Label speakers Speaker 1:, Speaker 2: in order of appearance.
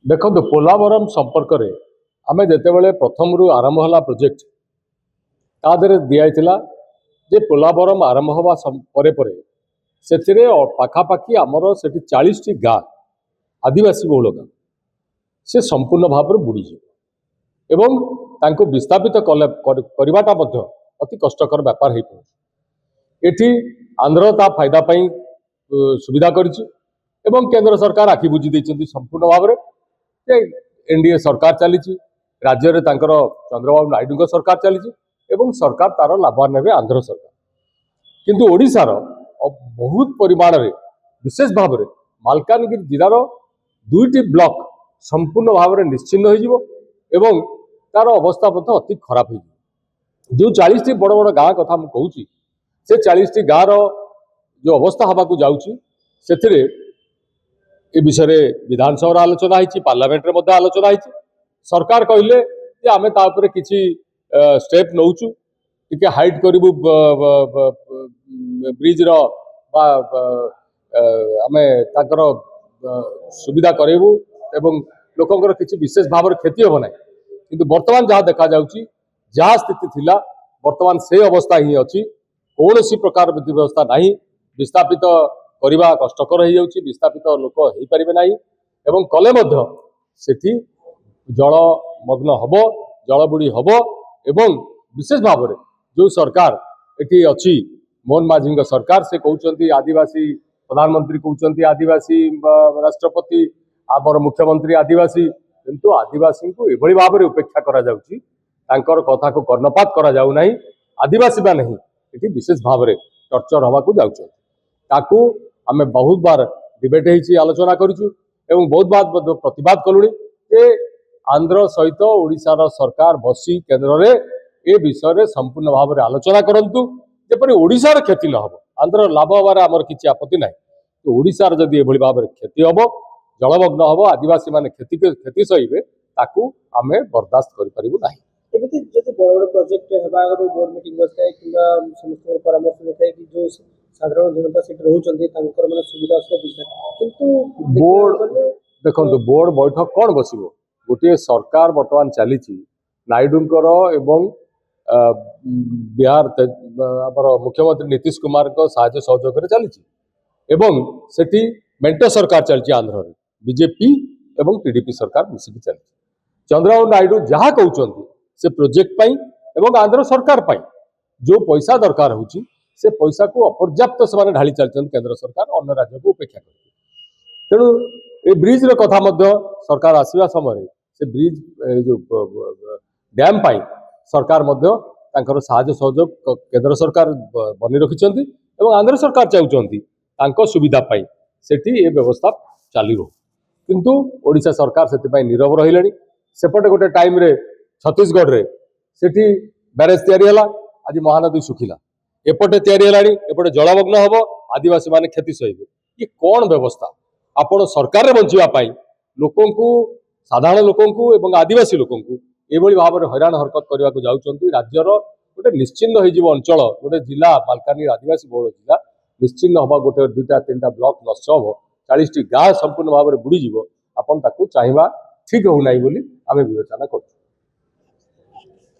Speaker 1: देखो पोलावरम संपर्क में आम जिते प्रथम रू आरंभ है प्रोजेक्ट तादे दिखाई जे पोलावरम आरंभ हवा से पाखापाखि आमर से 40 टी गाँ आदिवासी बहुल गाँ से संपूर्ण भाव में बुड़ीज एवं तांको विस्थापित करवाटा अति कष्टकर व्यापार हो पारे आंध्र ता फायदा पाई सुविधा करिछि एवं केंद्र सरकार आखि बुझी देइछन्ति संपूर्ण भाव में एनडीए सरकार चली राज्य में चंद्रबाबू नायडू सरकार चली एवं सरकार तार लाभवान ने आंध्र सरकार किंतु ओडिशार बहुत परिमाण में विशेष भाव में मालकानगिरी जिलार 2टी ब्लॉक संपूर्ण भाव में निश्चिन्न हो तार अवस्था अति खराब हो जो 40 टी बड़ बड़ गाँ कथा मुझे से 40 टी गाँव जो अवस्था हवा को जाऊँगी से ए विषय विधानसभा आलोचना होती पार्लियामेंट रे आलोचना होती सरकार कहले जे आमे ता ऊपर किछि स्टेप नौचु टिके हाइट करिबु ब्रिज रो बा आमे ताकर सुविधा करेबु एवं लोकंकर किछि विशेष भाव क्षति हो ना किंतु वर्तमान जहाँ देखा जाउची जहाँ स्थिति थिला वर्तमान से अवस्था ही अच्छी कौन सी प्रकार विधि व्यवस्था नहीं विस्थापित करवा कष्टकर हो जाउची विस्थापित लोक हो पारे ना एवं कले मध्य सेठी जलमग्न हम जलबुड़ी हम एवं विशेष भाव में जो सरकार एटी अच्छी मोहन माझी सरकार से कहते आदिवासी प्रधानमंत्री कहते आदिवासी राष्ट्रपति आमर मुख्यमंत्री आदिवासी किंतु आदिवासी को एभली भाव में उपेक्षा करा जाउची तांकर कथा को कर्णपात करा जाउ नाही आदिवासी बा नहीं एटी विशेष भाव में टर्चर हवा को जाउछ ताकू आमे बहुत बार डिबेट होईची आलोचना करिछु एवं बहुत बार प्रतिवाद कलुणी जे आंध्र सहित ओडिशार सरकार बसी केंद्र में ए विषय में संपूर्ण भाव में आलोचना करंतु जेपरि ओडिशार क्षति न हो आंध्र लाभ हबार आमर किछि आपत्ति नाही तो ओडिशार जदि एभली भाव में क्षति हम जलमग्न हम आदिवासी माने क्षति सहिबे ताकू आमे बर्दाश्त करि परिबु नाही
Speaker 2: एमिति जति बड़ बड़ प्रोजेक्ट हेबा आगरो बोर्ड मीटिंग बसताय किबा समस्त परामर्श लेताय कि जो साधारण जनता सेट रहउचंती तांकर माने सुविधा बुझता किंतु
Speaker 1: बोर्ड देखंतु बोर्ड बैठक कोन बसिबो गोटे सरकार वर्तमान चली नायडूंकर एवं बिहार मुख्यमंत्री नीतीश कुमार को साहाय्य सहयोग चली सेठी मेंटो सरकार चलती आंध्र में बीजेपी एवं टीडीपी सरकार मिसिकी चली चंद्रबाबू नायडू जहाँ कहते से प्रोजेक्ट पाई एवं आंध्र सरकार पाई जो पैसा दरकार होची से पैसा को अपर्याप्त से ढाली चलते केंद्र सरकार अन्य राज्य को उपेक्षा कर तेणु ए ब्रिज कथा सरकार आसवा समय से ब्रिज जो डैम पाई सरकार तांकर साहाय्य सहयोग केंद्र सरकार बनी रखिंट आंध्र सरकार चाहते सुविधा पाई सेठी ए व्यवस्था चलो किंतु ओडिशा सरकार से नीरव रही सेपटे गोटे टाइम रे छत्तीसगढ़ रे सेठी बैरेज तैयारी आज महानदी सुखिला एपटे तैयारी एपटे जलमग्न हम आदिवासी माने क्षति सहिबे ये कौन व्यवस्था आपण सरकार बंचाई लोकंकु साधारण लोकंकु एवं आदिवासी लोकंकु एभली भाव में हैरान हरकत करने को जाउछंती राज्यर गोटे निश्चिन्न हो अंचल गोटे जिला मालकानगिरी आदिवासी बहुल जिला निश्चिन्न हम गोटे 2टा 3टा ब्लॉक नष्ट हम 40 टी गाँ संपूर्ण भाव में बुड़ीज आपन ताकू चाहिबा ठीक होना बोली आमे विवेचना करूँ।